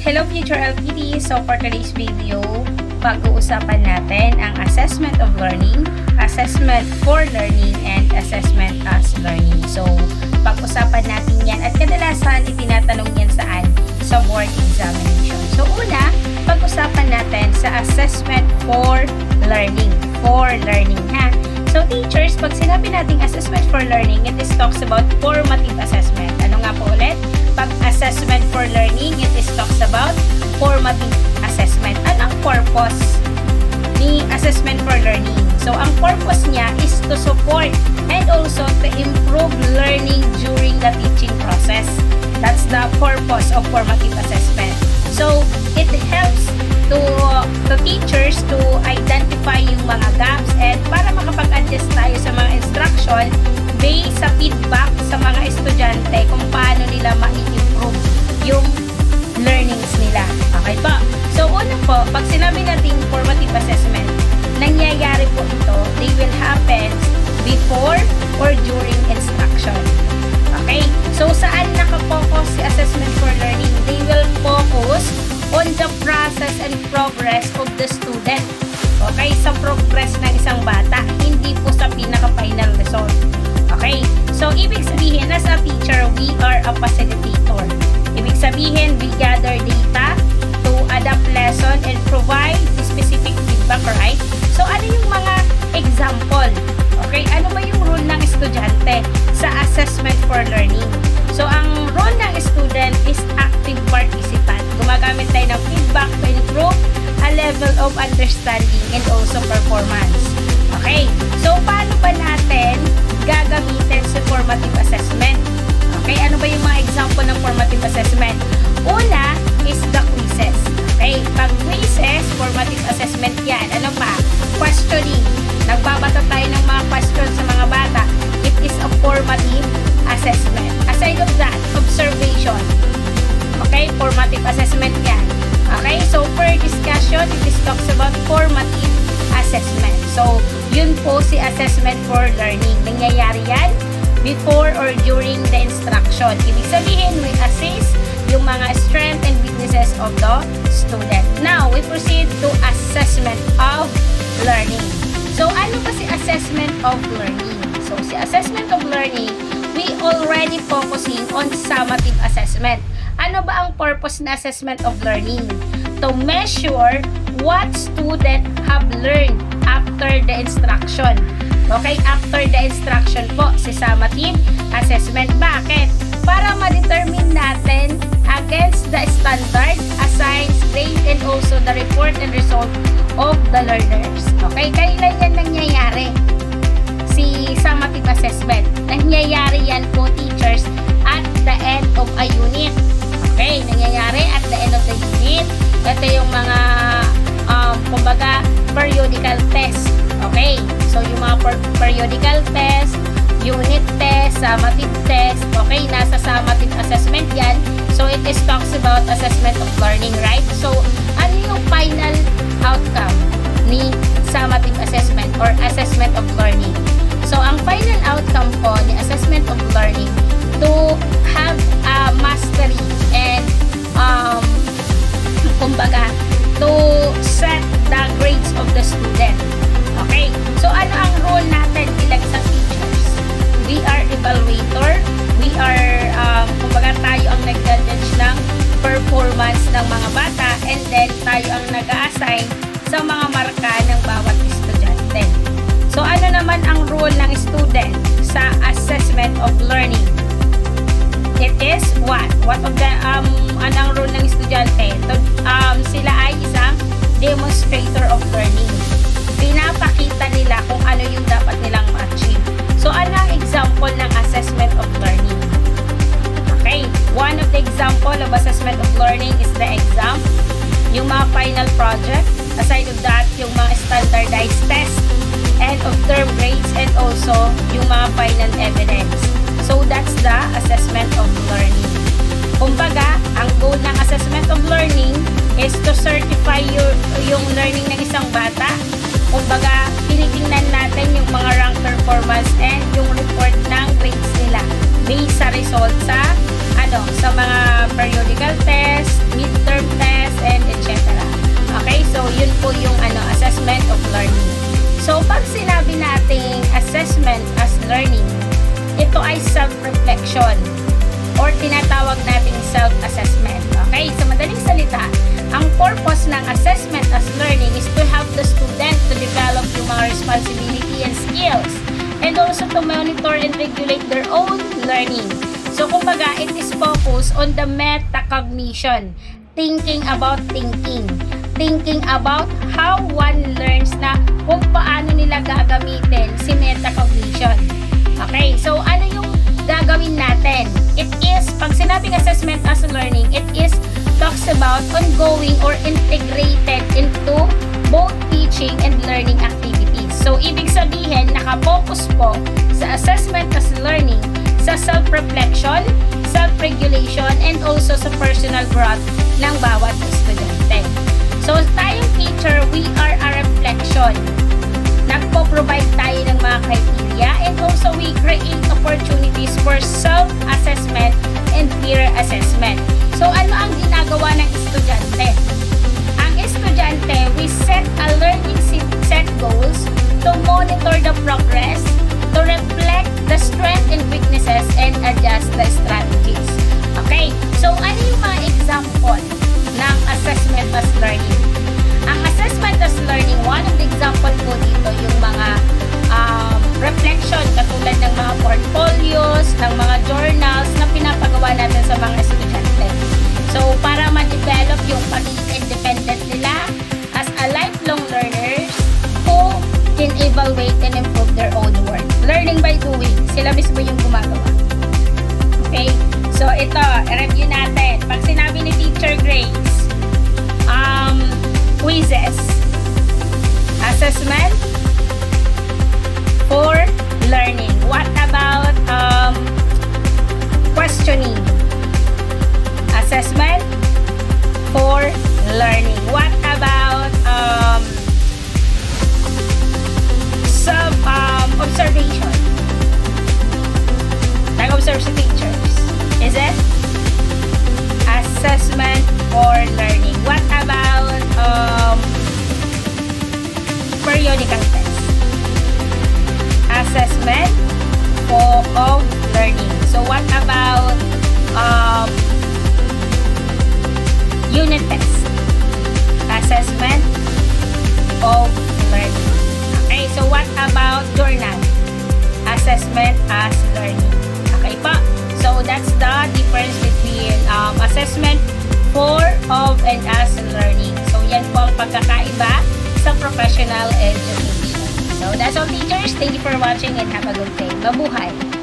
Hello future LPD! So for today's video, pag-uusapan natin ang assessment of learning, assessment for learning, and assessment as learning. So pag-usapan natin yan at kadalasan itinatanong yan saan? Sa board examination. So una, pag-usapan natin sa assessment for learning. For learning ha. So teachers, pag sinabi nating assessment for learning, it is talks about formative assessment. Ano nga po ulit? Pag assessment for learning, it is talks about formative assessment. Anong purpose ni assessment for learning? So ang purpose niya is to support and also to improve learning during the teaching process. That's the purpose of formative assessment. So it helps to teachers to identify yung mga gaps and para makapag-adjust tayo sa mga instruction based sa feedback sa mga estudyante kung paano nila ma-improve yung learnings nila. Okay po? So una po, pag sinabi natin formative assessment, nangyayari po ito, they will happen before or during instruction. Okay? So saan nakapokus si assessment for learning? They will focus on the process and progress of the student. Okay? Sa progress ng isang bata, hindi po sa pinaka-final result. Okay? So, ibig sabihin, as a teacher, we are a facilitator. Ibig sabihin, we gather data to adapt lesson and provide specific feedback, right? So, ano yung mga example? Okay? Ano ba yung role ng estudyante sa assessment for learning? So, ang role ng student is active participant. Gumagamit tayo ng feedback to improve a level of understanding and also performance. Okay? So, paano ba natin gagamitin sa formative assessment? Okay? Ano ba yung mga example ng formative assessment? Una is the quizzes. Okay? Pag quizzes, formative assessment yan. Ano pa? Questioning. Nagbabato tayo ng mga questions sa mga bata. It is a formative assessment. Aside of that, observation. Okay? Formative assessment yan. Okay? So, per discussion, it is talks about formative assessment. So, yun po si assessment for learning. Nangyayari yan before or during the instruction. Ibig sabihin, we assess yung mga strength and weaknesses of the student. Now, we proceed to assessment of learning. So, ano ba si assessment of learning? So, si assessment of learning, we already focusing on summative assessment. Ano ba ang purpose na assessment of learning? To measure what student have learned after the instruction. Okay, after the instruction po, si summative assessment. Bakit? Para ma-determine natin against the standard, assigned, grade, and also the report and result of the learners. Okay, kailan yan nangyayari? Si summative assessment. Nangyayari yan po, teachers, at the end of a unit. Okay, nangyayari at the end of the unit. Ito yung mga kumbaga periodical test. Okay, so yung mga periodical test, unit test, summative test. Okay, nasa summative assessment yan. So it is talks about assessment of learning, right? So ano yung final outcome ni summative assessment or assessment of learning? So ang final outcome po ni assessment of learning to have a mastery and kumbaga to set the grades of the student. Okay? So ano ang role natin bilang isang teachers? We are evaluator. We are kumbaga tayo ang nag-judge ng performance ng mga bata and then tayo ang nag-a-assign sa mga marka ng bawat estudyante. So ano naman ang role ng student sa assessment of learning? It is what? What of the anong role ng estudyante? Sila ay isang demonstrator of learning. Pinapakita nila kung ano yung dapat nilang ma-achieve. So ano ang example ng assessment of learning? Okay, one of the example of assessment of learning is the exam, yung mga final project. Aside of that, yung mga standardized test, end of term grades, and also yung mga final evidence. So that's the assessment of learning. Kumbaga, ang goal ng assessment of learning is to certify yung learning ng isang bata. Kumbaga, tinitingnan natin yung mga rank performance and yung report ng grades nila based sa result sa mga periodical test, midterm purpose ng assessment as learning is to help the student to develop yung mga responsibility and skills, and also to monitor and regulate their own learning. So, kumbaga, it is focused on the metacognition, thinking about how one learns na kung paano nila gagamitin si metacognition. Okay, so ano yung gagawin natin? It is, pag sinabing assessment as learning, it is talks about ongoing or integrated into both teaching and learning activities. So, ibig sabihin, nakapokus po sa assessment as learning sa self-reflection, self-regulation, and also sa personal growth ng bawat estudyante. So, tayong teacher, we are a reflection. Nagpo-provide tayo ng mga criteria, and also we create opportunities for self-assessment and peer assessment. So, ano ang ginagawa ng estudyante? Ang estudyante, we set a learning set goals to monitor the progress, to reflect the strengths and weaknesses, and adjust the strategies. Okay, so ano yung mga example ng assessment as learning? Ang assessment as learning, one of the example po dito yung mga reflection katulad ng mga portfolios, ng mga journals na pinapagawa natin sa mga estudyante. So, para ma-develop yung pagiging independent nila as a lifelong learners who can evaluate and improve their own work. Learning by doing. Sila mismo yung gumagawa. Okay? So, ito, i-review natin. Pag sinabi ni Teacher Grace, quizzes, assessment for learning. What about questioning? Assessment for learning. What about observation? Nag-observe sa teachers. Is it? Assessment for learning. What about periodical test? Assessment of learning. So what about unit test? Assessment of learning. Okay, so what about journal? Assessment as learning. Okay po. So that's the difference between assessment for, of, and as learning. So yan po ang pagkakaiba sa professional education. So that's all, teachers. Thank you for watching and have a good day. Mabuhay!